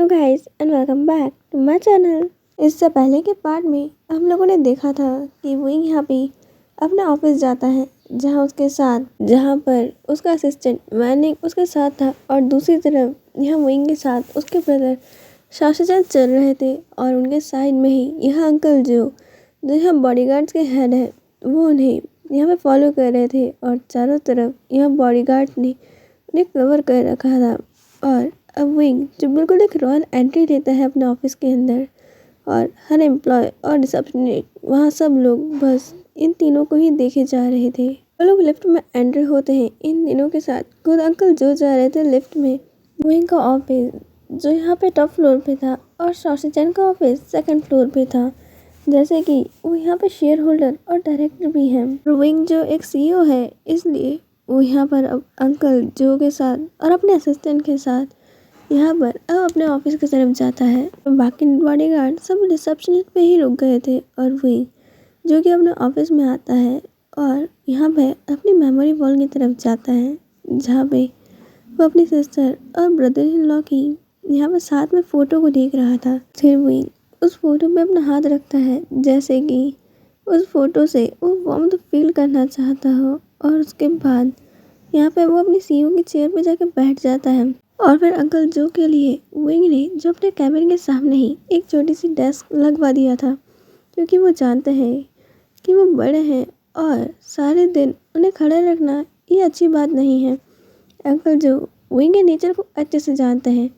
Guys and welcome back to my channel. इससे पहले के पार्ट में हम लोगों ने देखा था कि विंग यहाँ पे अपने ऑफिस जाता है जहाँ पर उसका असिस्टेंट वैनिंग उसके साथ था और दूसरी तरफ यहाँ विंग के साथ उसके ब्रदर शाओशिचेन चल रहे थे और उनके साइड में ही यह अंकल जो यहाँ बॉडीगार्ड्स के हेड है वो उन्हें यहाँ पे फॉलो कर रहे थे और चारों तरफ यह बॉडीगार्ड ने उन्हें कवर कर रखा था। और अब विंग जो बिल्कुल एक रॉयल एंट्री लेता है अपने ऑफिस के अंदर और हर एम्प्लॉय और रिसेप्शनिस्ट वहाँ सब लोग बस इन तीनों को ही देखे जा रहे थे। वो लोग लिफ्ट में एंटर होते हैं इन तीनों के साथ। खुद अंकल जो जा रहे थे लिफ्ट में। विंग का ऑफिस जो यहाँ पे टॉप फ्लोर पे था और शाओशिचेन का ऑफिस सेकंड फ्लोर पे था। जैसे कि वो यहाँ पे शेयर होल्डर और डायरेक्टर भी हैं। विंग जो एक सीईओ है इसलिए वो यहाँ पर अब अंकल जो के साथ और अपने असिस्टेंट के साथ यहाँ पर अब अपने ऑफिस की तरफ जाता है। बाकी बॉडीगार्ड सब रिसेप्शनिस्ट पे ही रुक गए थे और विंग जो कि अपने ऑफिस में आता है और यहाँ पे अपनी मेमोरी वॉल की तरफ जाता है जहाँ पे वो अपनी सिस्टर और ब्रदर इन लॉ की यहाँ पे साथ में फ़ोटो को देख रहा था। फिर विंग उस फोटो पे अपना हाथ रखता है जैसे कि उस फोटो से वो वार्मथ फील करना चाहता हो और उसके बाद यहाँ पे वो अपनी सीईओ की चेयर पे जाके बैठ जाता है। और फिर अंकल जो के लिए विंग ने जो अपने कैबिन के सामने ही एक छोटी सी डेस्क लगवा दिया था क्योंकि वो जानते हैं कि वो बड़े हैं और सारे दिन उन्हें खड़े रखना ये अच्छी बात नहीं है। अंकल जो विंग के नेचर को अच्छे से जानते हैं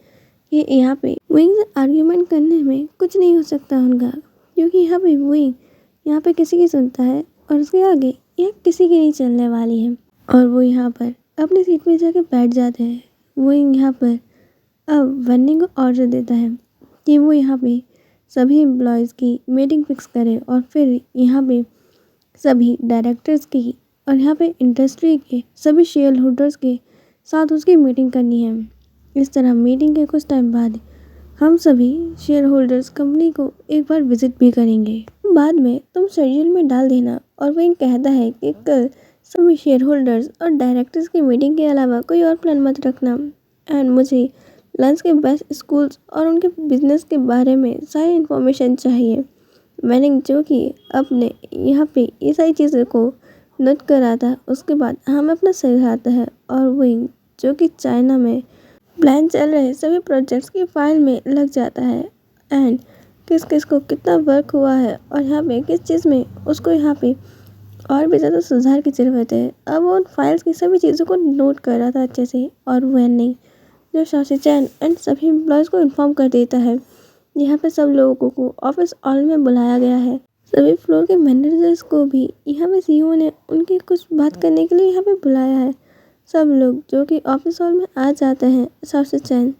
कि यहाँ पे विंग से आर्ग्यूमेंट करने में कुछ नहीं हो सकता उनका क्योंकि यहाँ पे विंग यहाँ पे किसी की सुनता है और उसके आगे यह किसी की नहीं चलने वाली है। और वो यहाँ पर अपनी सीट पे जाके बैठ जाते हैं। विंग यहाँ पर अब वैनिंग को ऑर्डर देता है कि वो यहाँ पे सभी एम्प्लॉयज़ की मीटिंग फिक्स करे और फिर यहाँ पे सभी डायरेक्टर्स की और यहाँ पे इंडस्ट्री के सभी शेयर होल्डर्स के साथ उसकी मीटिंग करनी है। इस तरह मीटिंग के कुछ टाइम बाद हम सभी शेयर होल्डर्स कंपनी को एक बार विजिट भी करेंगे। बाद में तुम शेड्यूल में डाल देना। और विंग कहता है कि कल सभी शेयर होल्डर्स और डायरेक्टर्स की मीटिंग के अलावा कोई और प्लान मत रखना एंड मुझे लंच के बेस्ट स्कूल्स और उनके बिजनेस के बारे में सारी इन्फॉर्मेशन चाहिए। मैंने जो कि अपने यहाँ पे ये सारी चीज़ों को नोट करा था उसके बाद हमें अपना सही आता है। और विंग जो कि चाइना में प्लान चल रहे सभी प्रोजेक्ट्स की फाइल में लग जाता है एंड किस किस को कितना वर्क हुआ है और यहाँ पे किस चीज़ में उसको यहाँ पे और भी ज़्यादा सुधार की ज़रूरत है। अब वो उन फाइल्स की सभी चीज़ों को नोट कर रहा था अच्छे से। और वैनिंग जो शाओशिचेन एंड सभी एम्प्लॉयज़ को इन्फॉर्म कर देता है। यहाँ पे सब लोगों को ऑफिस हॉल में बुलाया गया है। सभी फ्लोर के मैनेजर्स को भी यहाँ पे सीईओ ने उनकी कुछ बात करने के लिए यहाँ पे बुलाया है। सब लोग जो कि ऑफिस हॉल में आ जाते हैं। शाओशिचेन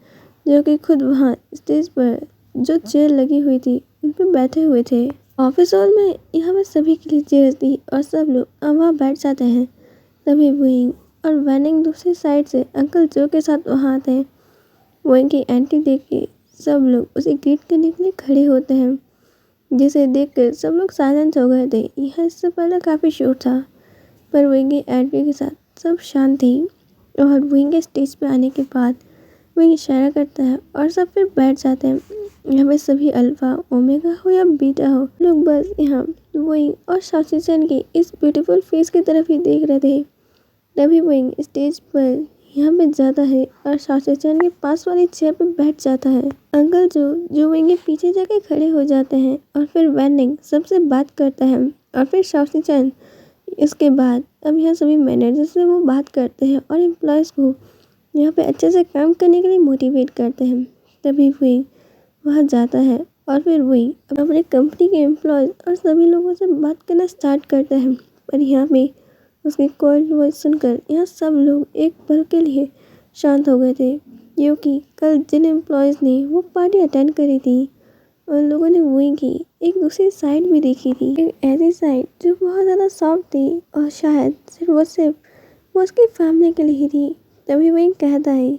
जो कि खुद वहाँ स्टेज पर जो चेयर लगी हुई थी उन पर बैठे हुए थे। ऑफिस हॉल में यहाँ पे सभी के लिए चेयर थी और सब लोग वहाँ बैठ जाते हैं। तभी विंग और वैनिंग दूसरी साइड से अंकल जो के साथ वहाँ आते हैं। विंग की एंट्री देख के सब लोग उसे ग्रीट करने के लिए खड़े होते हैं जिसे देखकर सब लोग साइलेंट हो गए थे। यह इससे पहले काफ़ी शोर था पर विंग की एंट्री के साथ सब शांत थी। और विंग के स्टेज पे आने के बाद विंग इशारा करता है और सब फिर बैठ जाते हैं। यहाँ पे सभी अल्फा ओमेगा हो या बीटा हो लोग बस यहाँ विंग और शाओशिचेन की इस ब्यूटीफुल फेस की तरफ ही देख रहे थे। तभी विंग स्टेज पर यहाँ पे जाता है और शाओशिचेन के पास वाली चेयर पे बैठ जाता है। अंकल जो विंग के पीछे जाके खड़े हो जाते हैं और फिर वैनिंग सबसे बात करता है और फिर शाओशिचेन। इसके बाद अब यहाँ सभी मैनेजर से वो बात करते हैं और एम्प्लॉयज़ को यहाँ पे अच्छे से काम करने के लिए मोटिवेट करते हैं। तभी विंग वहाँ जाता है और फिर विंग अपने कंपनी के एम्प्लॉयज़ और सभी लोगों से बात करना स्टार्ट करता है। पर यहाँ पे उसकी कोल्ड वॉइस सुनकर यहाँ सब लोग एक पल के लिए शांत हो गए थे क्योंकि कल जिन एम्प्लॉयज़ ने वो पार्टी अटेंड करी थी उन लोगों ने विंग की एक दूसरी साइड भी देखी थी। एक ऐसी साइड जो बहुत ज़्यादा सॉफ्ट थी और शायद सिर्फ वो उसकी फैमिली के लिए ही थी। तभी विंग कहता है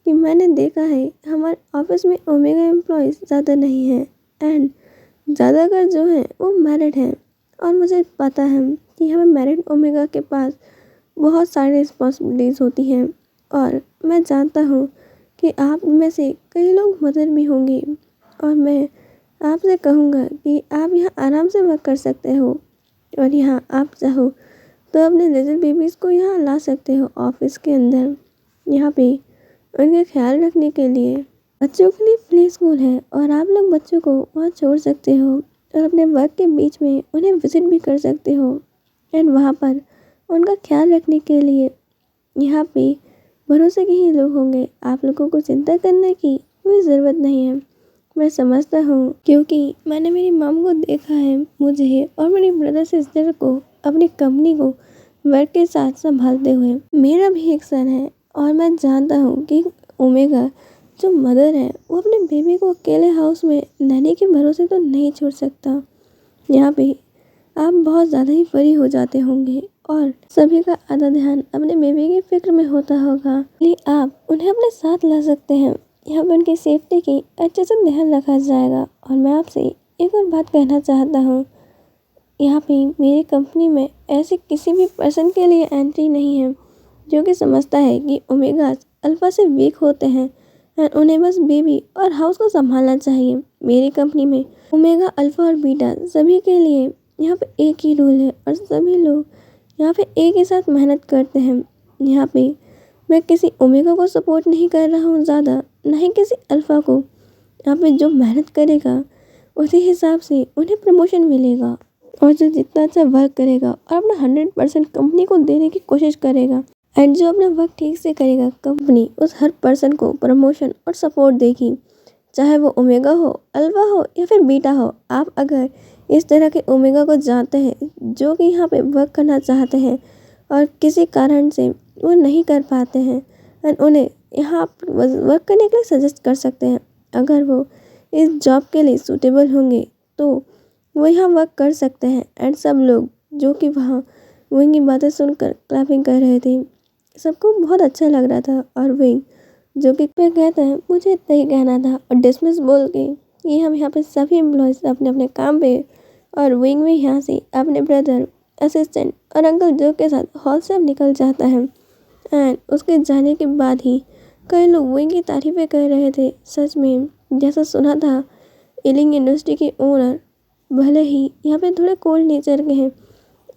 कि मैंने देखा है हमारे ऑफिस में ओमेगा एम्प्लॉयज़ ज़्यादा नहीं हैं एंड ज़्यादातर जो हैं वो मैरिड हैं और मुझे पता है कि हमें मैरिड ओमेगा के पास बहुत सारी रिस्पॉन्सिबिलिटीज़ होती हैं और मैं जानता हूँ कि आप में से कई लोग मदर भी होंगे और मैं आपसे कहूँगा कि आप यहाँ आराम से वर्क कर सकते हो और यहाँ आप चाहो तो अपने लिटिल बेबीज़ को यहाँ ला सकते हो ऑफिस के अंदर। यहाँ पे उनका ख्याल रखने के लिए बच्चों के लिए प्ले स्कूल है और आप लोग बच्चों को वहाँ छोड़ सकते हो और अपने वर्क के बीच में उन्हें विजिट भी कर सकते हो एंड वहाँ पर उनका ख्याल रखने के लिए यहाँ पे भरोसे के ही लोग होंगे। आप लोगों को चिंता करने की कोई ज़रूरत नहीं है। मैं समझता हूँ क्योंकि मैंने मेरी मॉम को देखा है, मुझे और मेरी ब्रदर सिस्टर को अपनी कंपनी को वर्क के साथ संभालते हुए। मेरा भी एक सन है और मैं जानता हूँ कि ओमेगा जो मदर है वो अपने बेबी को अकेले हाउस में नैनी के भरोसे तो नहीं छोड़ सकता। यहाँ पे आप बहुत ज़्यादा ही वरी हो जाते होंगे और सभी का आधा ध्यान अपने बेबी की फिक्र में होता होगा, इसलिए आप उन्हें अपने साथ ला सकते हैं। यहाँ पर उनकी सेफ्टी की अच्छे से ध्यान रखा जाएगा। और मैं आपसे एक और बात कहना चाहता हूँ, यहाँ पे मेरी कंपनी में ऐसे किसी भी पर्सन के लिए एंट्री नहीं है जो कि समझता है कि ओमेगा अल्फा से वीक होते हैं और उन्हें बस बेबी और हाउस को संभालना चाहिए। मेरी कंपनी में ओमेगा अल्फा और बीटा सभी के लिए यहाँ पे एक ही रूल है और सभी लोग यहाँ पे एक ही साथ मेहनत करते हैं। यहाँ पे मैं किसी ओमेगा को सपोर्ट नहीं कर रहा हूँ ज़्यादा, ना ही किसी अल्फ़ा को। यहाँ पे जो मेहनत करेगा उसी हिसाब से उन्हें प्रमोशन मिलेगा और जो जितना अच्छा वर्क करेगा और अपना 100% कंपनी को देने की कोशिश करेगा एंड जो अपना वर्क ठीक से करेगा, कंपनी उस हर पर्सन को प्रमोशन और सपोर्ट देगी, चाहे वो ओमेगा हो, अल्फ़ा हो या फिर बीटा हो। आप अगर इस तरह के ओमेगा को जानते हैं जो कि यहाँ पे वर्क करना चाहते हैं और किसी कारण से वो नहीं कर पाते हैं एंड उन्हें यहाँ वर्क करने के लिए सजेस्ट कर सकते हैं। अगर वो इस जॉब के लिए सूटेबल होंगे तो वो यहाँ वर्क कर सकते हैं। एंड सब लोग जो कि वहाँ विंग की बातें सुनकर क्लैपिंग कर रहे थे, सबको बहुत अच्छा लग रहा था। और विंग जो कि मैं कहता है मुझे इतना ही कहना था और डिसमिस बोल के कि हम यहाँ पे सभी एम्प्लॉयज़ अपने अपने काम पे और विंग में यहाँ से अपने ब्रदर, असिस्टेंट और अंकल जो के साथ हॉल से निकल जाता है। एंड उसके जाने के बाद ही कई लोग विंग की तारीफ़ें कर रहे थे। सच में जैसा सुना था, इलिंग इंडस्ट्री के ओनर भले ही यहाँ पे थोड़े कोल्ड नेचर के हैं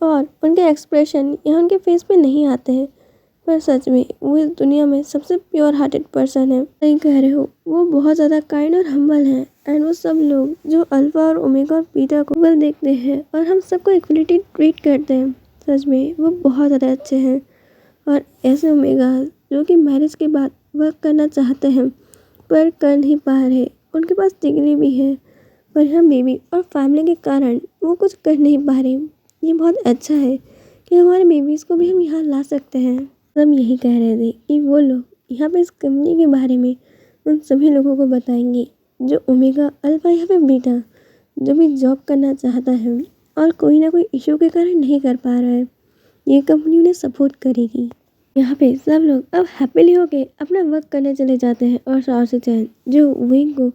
और उनके एक्सप्रेशन यहाँ उनके फेस पे नहीं आते हैं, पर सच में वो इस दुनिया में सबसे प्योर हार्टेड पर्सन है। सही कह रहे हो, वो बहुत ज़्यादा काइंड और हम्बल हैं। एंड वो सब लोग जो अल्फ़ा और ओमेगा और बीटा को इक्वल देखते हैं और हम सबको इक्वलिटी ट्रीट करते हैं, सच में वो बहुत ज़्यादा अच्छे हैं। और ऐसे ओमेगा जो कि मैरिज के बाद वर्क करना चाहते हैं पर कर नहीं पा रहे, उनके पास डिग्री भी है पर हम बेबी और फैमिली के कारण वो कुछ कर नहीं पा रहे। ये बहुत अच्छा है कि हमारे बेबीज़ को भी हम यहाँ ला सकते हैं। हम यही कह रहे थे कि वो लोग यहाँ पे इस कंपनी के बारे में उन सभी लोगों को बताएंगे जो ओमेगा अल्फ़ा या फिर बीटा जो भी जॉब करना चाहता है और कोई ना कोई इशू के कारण नहीं कर पा रहा है, ये कंपनी उन्हें सपोर्ट करेगी। यहाँ पे सब लोग अब हैप्पीली होके अपना वर्क करने चले जाते हैं और शौर से चैन जो विंग को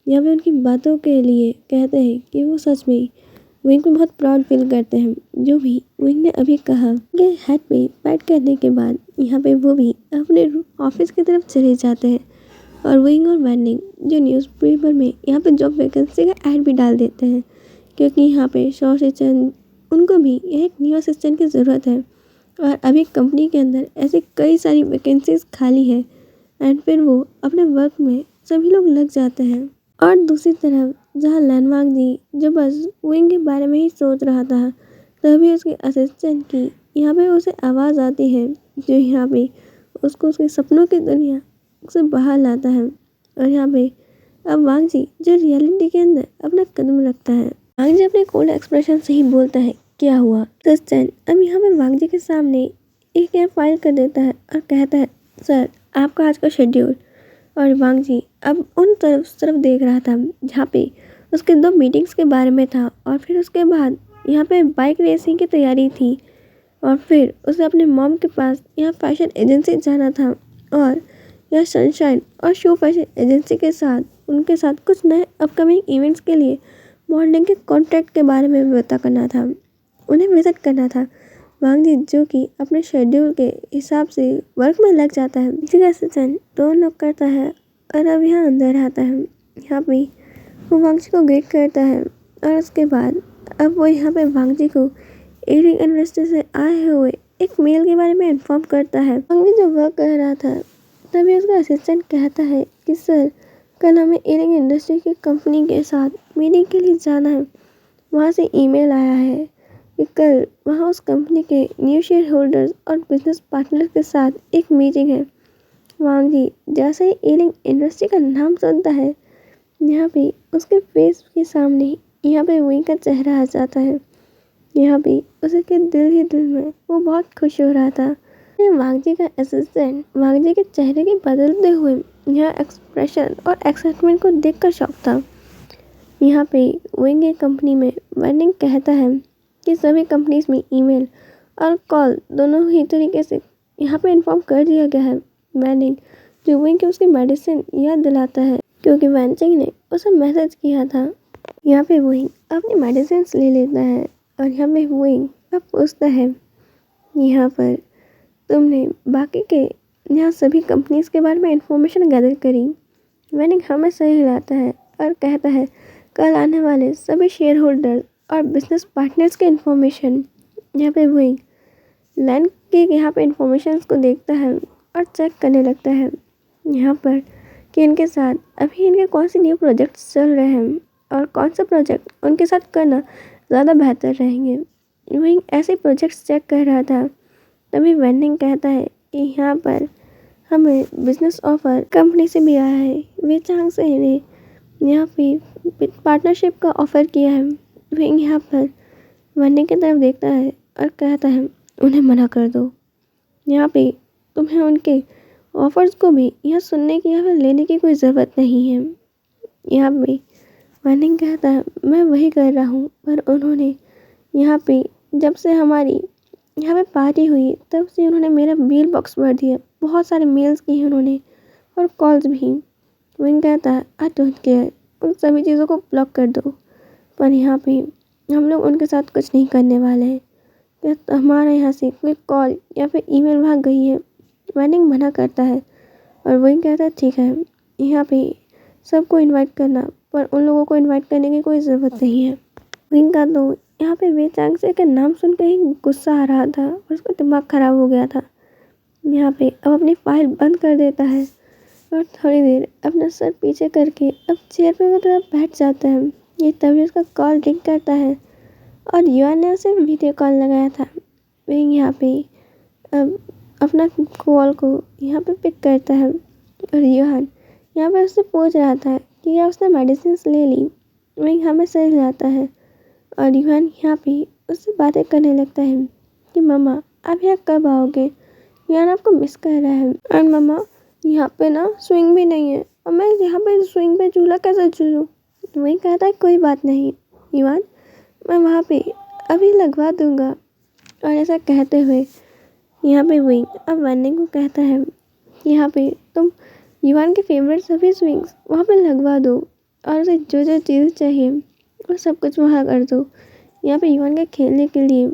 यहाँ पे उनकी बातों के लिए कहते हैं कि वो सच में विंग को बहुत प्राउड फील करते हैं। जो भी विंग ने अभी कहा कि हेड पे फाइट करने के बाद यहाँ पे वो भी अपने ऑफिस की तरफ चले जाते हैं और विंग और वैनिंग जो न्यूज़पेपर में यहाँ पे जॉब वैकेंसी का ऐड भी डाल देते हैं क्योंकि यहाँ पे शौर से चैन उनको भी एक न्यू असिस्टेंट की ज़रूरत है और अभी कंपनी के अंदर ऐसी कई सारी वैकेंसीज खाली है। एंड फिर वो अपने वर्क में सभी लोग लग जाते हैं। और दूसरी तरफ जहाँ लैंडमार्क जी जो बस विंग के बारे में ही सोच रहा था, तभी उसके असिस्टेंट की यहाँ पे उसे आवाज़ आती है जो यहाँ पे उसको उसके सपनों की दुनिया से बाहर लाता है। और यहाँ पे अब वांग जी जो रियलिटी के अंदर अपना कदम रखता है। वांग जी अपने कोल्ड एक्सप्रेशन से ही बोलता है क्या हुआ। असिस्टेंट अब यहाँ पे वांग जी के सामने एक ऐप फाइल कर देता है और कहता है सर आपका आज का शेड्यूल। और वांग जी अब उन तरफ देख रहा था जहाँ पे उसके 2 मीटिंग्स के बारे में था और फिर उसके बाद यहाँ पे बाइक रेसिंग की तैयारी थी और फिर उसे अपने मॉम के पास यहाँ फैशन एजेंसी जाना था और यह सनशाइन और शो फैशन एजेंसी के साथ उनके साथ कुछ नए अपकमिंग इवेंट्स के लिए मॉडलिंग के कॉन्ट्रैक्ट के बारे में पता करना था, उन्हें विजिट करना था। वांग जी जो कि अपने शेड्यूल के हिसाब से वर्क में लग जाता है, इसी का असिस्टेंट 2 नॉक करता है और अब यहाँ अंदर आता है। यहाँ पे वो वांगजी को ग्रीट करता है और उसके बाद अब वो यहाँ पे वांगजी को एडिंग इंडस्ट्री से आए हुए एक मेल के बारे में इन्फॉर्म करता है। वांगजी जो वर्क कर रहा था तभी उसका असिस्टेंट कहता है कि सर कल हमें एडिंग इंडस्ट्री की कंपनी के साथ मीटिंग के लिए जाना है। वहाँ से ईमेल आया है कि कल वहाँ उस कंपनी के न्यू शेयर होल्डर्स और बिजनेस पार्टनर के साथ एक मीटिंग है। वांगजी जैसे ही एडिंग इंडस्ट्री का नाम सुनता है यहाँ पे उसके फेस के सामने यहाँ पे वही का चेहरा आ जाता है। यहाँ पे उसके दिल ही दिल में वो बहुत खुश हो रहा था। वांगजी का असिस्टेंट वांगजी के चेहरे के बदलते हुए यहाँ एक्सप्रेशन और एक्साइटमेंट को देखकर शॉक था। यहाँ पे विंग की कंपनी में वेनिंग कहता है कि सभी कंपनीज में ईमेल और कॉल दोनों ही तरीके से यहाँ पे इन्फॉर्म कर दिया गया है। वेनिंग जो विंग की उसकी मेडिसिन याद दिलाता है क्योंकि वैनचिंग ने उसे मैसेज किया था। यहाँ पे विंग अपनी मेडिसिन ले लेता है और यहाँ पे विंग अब पूछता है यहाँ पर तुमने बाकी के यहाँ सभी कंपनीज के बारे में इंफॉर्मेशन गैदर करी। वेनिंग हमें सही हिलाता है और कहता है कल आने वाले सभी शेयर होल्डर और बिजनेस पार्टनर्स के इंफॉर्मेशन। यहाँ पे विंग लैंड के यहाँ पे इंफॉर्मेशन को देखता है और चेक करने लगता है यहाँ पर कि इनके साथ अभी इनके कौन से न्यू प्रोजेक्ट्स चल रहे हैं और कौन सा प्रोजेक्ट उनके साथ करना ज़्यादा बेहतर रहेंगे। विंग ऐसे प्रोजेक्ट्स चेक कर रहा था तभी वेनिंग कहता है कि यहाँ पर हमें बिजनेस ऑफर कंपनी से भी आया है। वे चांग से इन्हें यहाँ पे पार्टनरशिप का ऑफ़र किया है। विंग यहाँ पर वेनिंग की तरफ देखता है और कहता है उन्हें मना कर दो। यहाँ पे तुम्हें उनके ऑफर्स को भी यहाँ सुनने की या फिर लेने की कोई ज़रूरत नहीं है। यहाँ पे वेनिंग कहता है मैं वही कर रहा हूँ पर उन्होंने यहाँ पे जब से हमारी यहाँ पे पार्टी हुई तब से उन्होंने मेरा मेल बॉक्स भर दिया। बहुत सारे मेल्स किए उन्होंने और कॉल्स भी। विंग कहता है आई डोंट केयर, उन सभी चीज़ों को ब्लॉक कर दो। पर यहाँ पे हम लोग उनके साथ कुछ नहीं करने वाले हैं। क्या हमारे यहाँ से कोई कॉल या फिर ईमेल भाग गई है? वेनिंग मना करता है और विंग कहता है ठीक है यहाँ पे सबको इनवाइट करना पर उन लोगों को इनवाइट करने की कोई ज़रूरत नहीं है। विंग का तो यहाँ पे वे चांग से का नाम सुनकर ही गुस्सा आ रहा था और उसका दिमाग ख़राब हो गया था। यहाँ पे अब अपनी फाइल बंद कर देता है और थोड़ी देर अपना सर पीछे करके अब चेयर पे मतलब बैठ जाता है। ये तभी उसका कॉल रिंग करता है और युआन ने उसे वीडियो कॉल लगाया था। विंग यहाँ पे अब अपना कॉल को यहाँ पे पिक करता है और युआन यहाँ पे उससे पूछ रहा था कि क्या उसने मेडिसिन ले ली। विंग हमें सही लाता है और युआन यहाँ पे उससे बातें करने लगता है कि मम्मा आप यहाँ कब आओगे, युआन आपको मिस कर रहा है। और मम्मा यहाँ पे ना स्विंग भी नहीं है और मैं यहाँ पे स्विंग पे झूला कैसे झूलूँ। वही कहता है कोई बात नहीं युआन, मैं वहाँ पे अभी लगवा दूँगा। और ऐसा कहते हुए यहाँ पे विंग अब वेनिंग को कहता है यहाँ पे तुम युआन के फेवरेट सभी स्विंग्स वहाँ पे लगवा दो और उसे जो जो चीज़ चाहिए वो सब कुछ वहाँ कर दो। यहाँ पे युआन के खेलने के लिए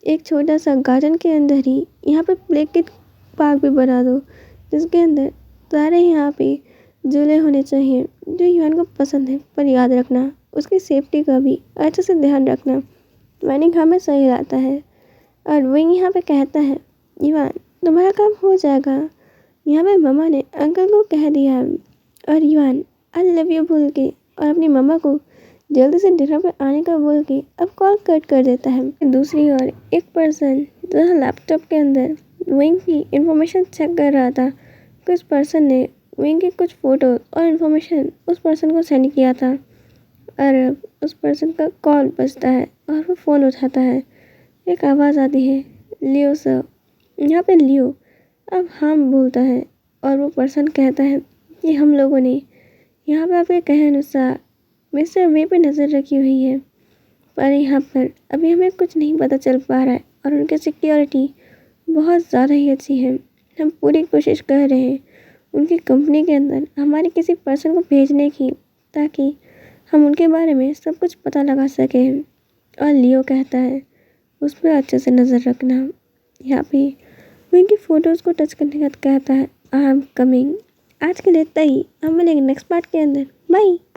एक छोटा सा गार्डन के अंदर ही यहाँ पे प्ले किड पार्क भी बना दो जिसके अंदर सारे यहाँ पे झूले होने चाहिए जो युआन को पसंद है। पर याद रखना उसकी सेफ्टी का भी अच्छे से ध्यान रखना। वेनिंग हमें सही लाता है और विंग यहाँ पे कहता है युआन तुम्हारा काम हो जाएगा। यहाँ पे मम्मा ने अंकल को कह दिया है और युआन आई लव यू बोल के और अपनी मम्मा को जल्दी से डिनर पे आने का बोल के अब कॉल कट कर देता है। दूसरी ओर एक पर्सन जहाँ लैपटॉप के अंदर विंग की इंफॉर्मेशन चेक कर रहा था, कुछ पर्सन ने विंग के कुछ फ़ोटो और इन्फॉर्मेशन उस पर्सन को सेंड किया था और अब उस पर्सन का कॉल बजता है और वो फ़ोन उठाता है। एक आवाज़ आती है लियो सर। यहाँ पे लियो अब हाँ बोलता है और वो पर्सन कहता है कि हम लोगों ने यहाँ पे आपके कहे अनुसार मिस्टर वे पे नज़र रखी हुई है पर यहाँ पर अभी हमें कुछ नहीं पता चल पा रहा है और उनकी सिक्योरिटी बहुत ज़्यादा ही अच्छी है। हम पूरी कोशिश कर रहे हैं उनकी कंपनी के अंदर हमारे किसी पर्सन को भेजने की ताकि हम उनके बारे में सब कुछ पता लगा सकें। और लियो कहता है उस पर अच्छे से नज़र रखना। यहाँ पे वो इनकी फ़ोटोज़ को टच करने के बाद कहता है आई एम कमिंग। आज के लिए इतना ही। हम मिलेंगे नेक्स्ट पार्ट के अंदर। बाय।